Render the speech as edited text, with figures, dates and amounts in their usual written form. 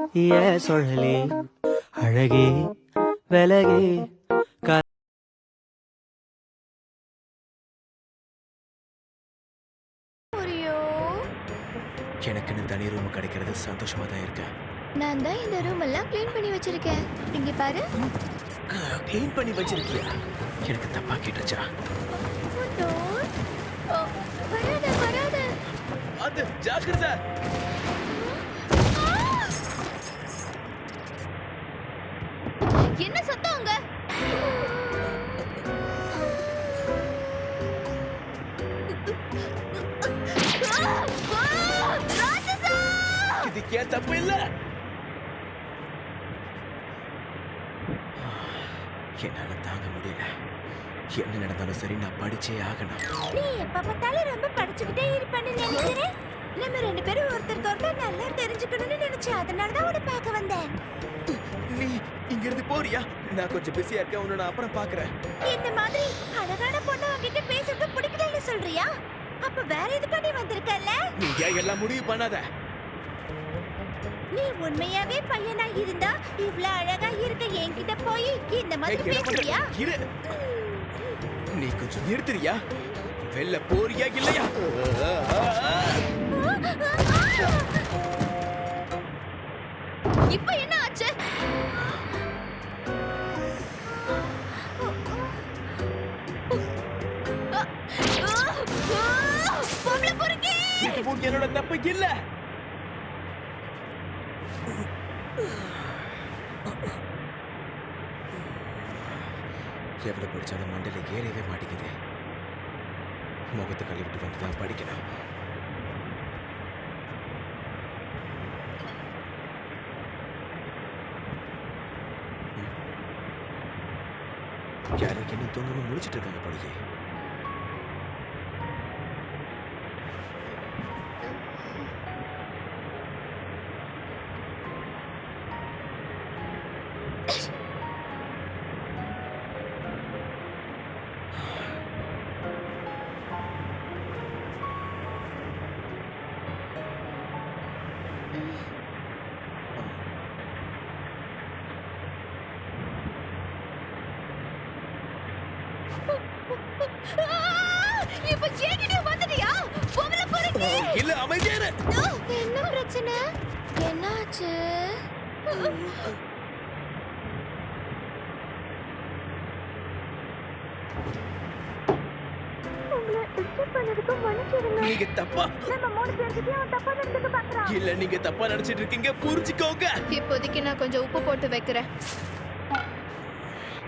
ஏ சொல்லி அழகே விலகே எனக்குன்னு தனி ரூம் கிடைக்கிறது சந்தோஷமா தான் இருக்கேன். நான் தான் இந்த ரூம் எல்லாம் க்ளீன் பண்ணி வச்சிருக்கேன். இங்க பாரு. க்ளீன் பண்ணி வச்சிருக்கியா? எனக்கு தப்பா கேட்டுச்சா? வராத வராத. அது ஜாக்கிரதை. என்ன சத்தம் அங்க? இதுக்கு ஏன் தப்பு இல்ல? என்னால தாங்க முடியல. என்ன நடந்தாலும் சரி, நான் படிச்சே ஆகணும். நீ எப்ப பார்த்தாலும் ரொம்ப படிச்சுக்கிட்டே இருப்பேன்னு நினைக்கிறேன். நம்ம ரெண்டு பேரும் ஒருத்தருக்கு ஒருத்தர் நல்லா தெரிஞ்சுக்கணும்னு நினைச்சேன். அதனால தான் உன்னை பார்க்க வந்தேன். நீ இங்க இருந்து போறியா? நான் கொஞ்சம் பிஸியா இருக்கேன். உன்னை நான் அப்புறம் பாக்குறேன். இந்த மாதிரி அழகான பொண்ணு உன்கிட்ட பேசுறது பிடிக்கலன்னு சொல்றியா? அப்ப வேற எதுக்கு நீ வந்திருக்கல? நீ ஏன் எல்லாம் முடிவு பண்ணாத. நீ உண்மையாவே பையனா இருந்தா இவ்ளோ அழகா இருக்க என்கிட்ட போய் இந்த மாதிரி பேசுறியா? இரு. நீ கொஞ்சம் நிறுத்துறியா? வெளில போறியா இல்லையா? இப்ப என்ன ஆச்சு? பொம்பளை பொறுக்கி! இது என்னோட தப்பு இல்ல. எவ்வளவு படிச்சாலும் மண்டையில ஏறவே மாட்டேங்குது. முகத்தை கழுவிட்டு வந்துதான் படிக்கணும். யாருக்கு இன்னும் தூங்காம முடிச்சிட்டு இருக்காங்க படியே. இப்ப ஏகிட்ட வந்துட்டியா? பொம்பளை பொறுக்கி! இல்ல, அமைதியா இரு. என்ன பிரச்சனை? என்னாச்சு? நீங்க தப்பா இல்ல, நீங்க தப்பா நினைச்சிட்டு இருக்கீங்க. புரிஞ்சுக்கோங்க. இப்போதைக்கு நான் கொஞ்சம் உப்பு போட்டு வைக்கிறேன்.